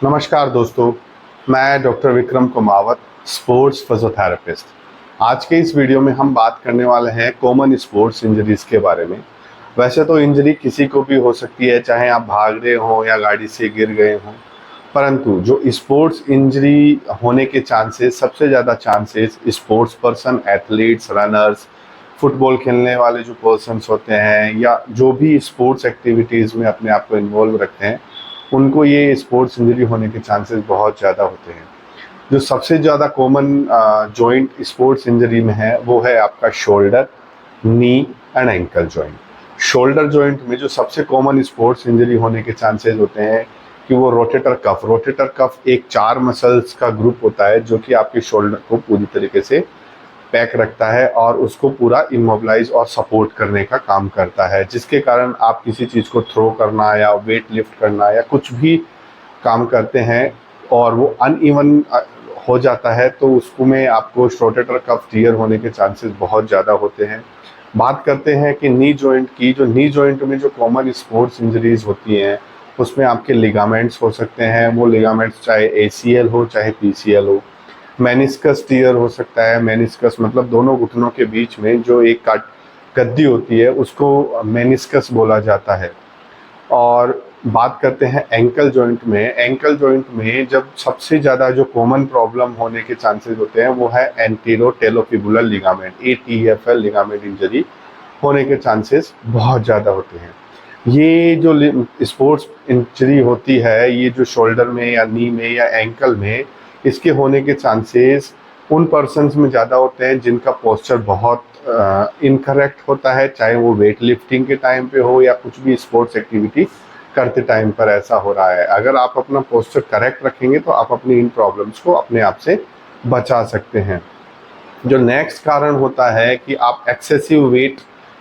नमस्कार दोस्तों, मैं doctor Vikram Kumawat, sports physiotherapist. आज के इस वीडियो में हम बात करने वाले हैं कॉमन स्पोर्ट्स इंजरीज के बारे में। वैसे तो इंजरी किसी को भी हो सकती है, चाहे आप भाग रहे हों या गाड़ी से गिर गए हों, परंतु जो स्पोर्ट्स इंजरी होने के चांसेस, सबसे ज़्यादा chances sports person, athletes, runners, football खेलने वाले जो पर्सन्स होते हैं या जो भी स्पोर्ट्स एक्टिविटीज़ में अपने आप को इन्वॉल्व रखते हैं, उनको ये स्पोर्ट्स इंजरी होने के चांसेस बहुत ज़्यादा होते हैं। जो सबसे ज़्यादा कॉमन जॉइंट स्पोर्ट्स इंजरी में है वो है आपका shoulder, knee and ankle joint. Shoulder joint में जो सबसे कॉमन स्पोर्ट्स इंजरी होने के चांसेस होते हैं कि वो रोटेटर कफ एक 4 मसल्स का ग्रुप होता है जो कि आपके शोल्डर को पूरी तरीके से पैक रखता है और उसको पूरा इमोबिलाइज और सपोर्ट करने का काम करता है, जिसके कारण आप किसी चीज़ को थ्रो करना या वेट लिफ्ट करना या कुछ भी काम करते हैं और वो अनइवन हो जाता है तो उसको में आपको रोटेटर कफ टियर होने के चांसेस बहुत ज़्यादा होते हैं। बात करते हैं कि नी जॉइंट की। जो नी जॉइंट में जो कॉमन स्पोर्ट्स इंजरीज होती हैं उसमें आपके लिगामेंट्स हो सकते हैं। वो लिगामेंट्स चाहे ACL हो चाहे PCL हो। मेनिस्कस टियर हो सकता है। मेनिस्कस मतलब दोनों घुटनों के बीच में जो एक गद्दी होती है उसको मेनिस्कस बोला जाता है। और बात करते हैं एंकल जॉइंट में। एंकल जॉइंट में जब सबसे ज़्यादा जो कॉमन प्रॉब्लम होने के चांसेस होते हैं वो है एंटीरोटेलोफिबुलर लिगामेंट, ATFL लिगामेंट इंजरी होने के चांसेस बहुत ज़्यादा होते हैं। ये जो स्पोर्ट्स इंजरी होती है, ये जो शोल्डर में या नी में या एंकल में, इसके होने के चांसेस उन पर्सन्स में ज़्यादा होते हैं जिनका पोस्चर बहुत इनकरेक्ट होता है, चाहे वो वेट लिफ्टिंग के टाइम पे हो या कुछ भी स्पोर्ट्स एक्टिविटी करते टाइम पर ऐसा हो रहा है। अगर आप अपना पोस्चर करेक्ट रखेंगे तो आप अपनी इन प्रॉब्लम्स को अपने आप से बचा सकते हैं। जो नेक्स्ट कारण होता है कि आप एक्सेसिव वेट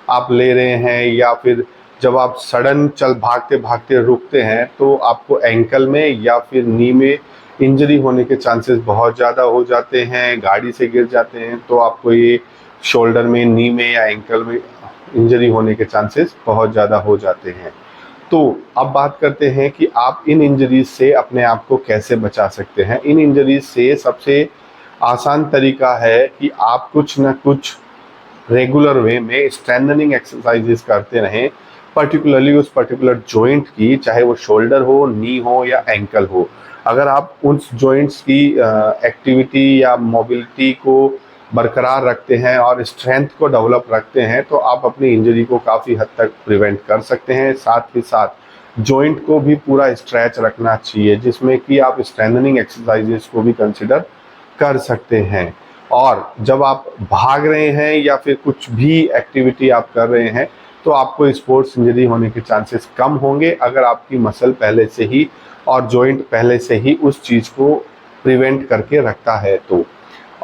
आप ले रहे हैं या फिर जब आप सडन भागते भागते रुकते हैं तो आपको एंकल में या फिर नी में इंजरी होने के चांसेस बहुत ज़्यादा हो जाते हैं। गाड़ी से गिर जाते हैं तो आपको ये शोल्डर में, नी में या एंकल में इंजरी होने के चांसेस बहुत ज़्यादा हो जाते हैं। तो अब बात करते हैं कि आप इन इंजरीज से अपने आप को कैसे बचा सकते हैं। इन इंजरीज से सबसे आसान तरीका है कि आप कुछ न कुछ रेगुलर वे में स्ट्रेंथनिंग एक्सरसाइजेस करते रहें, पर्टिकुलरली उस पर्टिकुलर जॉइंट की, चाहे वो शोल्डर हो, नी हो या एंकल हो। अगर आप उस जॉइंट्स की एक्टिविटी या मोबिलिटी को बरकरार रखते हैं और स्ट्रेंथ को डेवलप रखते हैं तो आप अपनी इंजरी को काफ़ी हद तक प्रिवेंट कर सकते हैं। साथ ही साथ जॉइंट को भी पूरा स्ट्रेच रखना चाहिए, जिसमें कि आप स्ट्रेंथनिंग एक्सरसाइजेस को भी कंसिडर कर सकते हैं। और जब आप भाग रहे हैं या फिर कुछ भी एक्टिविटी आप कर रहे हैं तो आपको स्पोर्ट्स इंजरी होने के चांसेस कम होंगे अगर आपकी मसल पहले से ही और जॉइंट पहले से ही उस चीज़ को प्रिवेंट करके रखता है। तो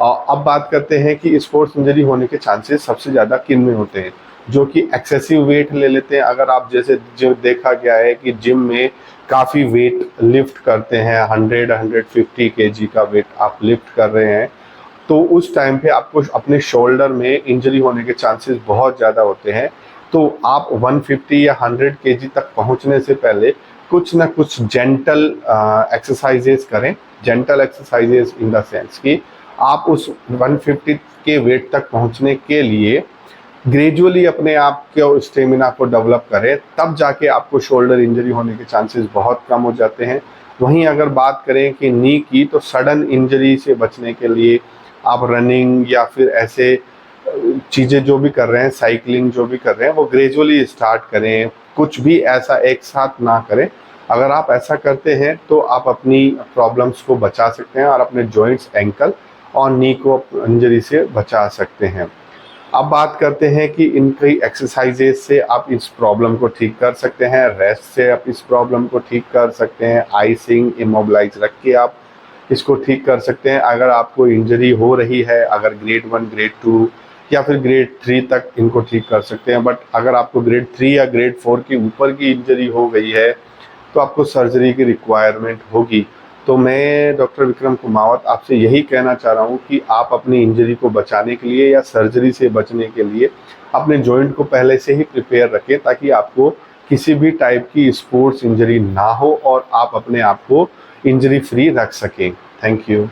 अब बात करते हैं कि स्पोर्ट्स इंजरी होने के चांसेस सबसे ज़्यादा किन में होते हैं। जो कि एक्सेसिव वेट ले लेते हैं। अगर आप जैसे जो देखा गया है कि जिम में काफ़ी वेट लिफ्ट करते हैं, 100-150 kg का वेट आप लिफ्ट कर रहे हैं, तो उस टाइम पे आपको अपने शोल्डर में इंजरी होने के चांसेस बहुत ज़्यादा होते हैं। तो आप 150 या 100 kg तक पहुंचने से पहले कुछ ना कुछ जेंटल एक्सरसाइजेस करें। Gentle exercises in the sense कि आप उस 150 के वेट तक पहुंचने के लिए ग्रेजुअली अपने आप के स्टेमिना को डेवलप करें, तब जाके आपको शोल्डर इंजरी होने के चांसेस बहुत कम हो जाते हैं। वहीं अगर बात करें कि नी की, तो सडन इंजरी से बचने के लिए आप रनिंग या फिर ऐसे चीज़ें जो भी कर रहे हैं, साइकिलिंग जो भी कर रहे हैं, वो ग्रेजुअली स्टार्ट करें। कुछ भी ऐसा एक साथ ना करें। अगर आप ऐसा करते हैं तो आप अपनी प्रॉब्लम्स को बचा सकते हैं और अपने जॉइंट्स, एंकल और नी को इंजरी से बचा सकते हैं। अब बात करते हैं कि इनकी एक्सरसाइजेस से आप इस प्रॉब्लम को ठीक कर सकते हैं। रेस्ट से आप इस प्रॉब्लम को ठीक कर सकते हैं। आइसिंग, इमोबिलाइज रख के आप इसको ठीक कर सकते हैं। अगर आपको इंजरी हो रही है, अगर ग्रेड 1, ग्रेड 2 या फिर ग्रेड 3 तक इनको ठीक कर सकते हैं। बट अगर आपको ग्रेड 3 या ग्रेड 4 के ऊपर की इंजरी हो गई है तो आपको सर्जरी की रिक्वायरमेंट होगी। तो मैं डॉक्टर विक्रम कुमावत आपसे यही कहना चाह रहा हूँ कि आप अपनी इंजरी को बचाने के लिए या सर्जरी से बचने के लिए अपने जॉइंट को पहले से ही प्रिपेयर रखें, ताकि आपको किसी भी टाइप की स्पोर्ट्स इंजरी ना हो और आप अपने आप को इंजरी फ्री रख सकें। Thank you.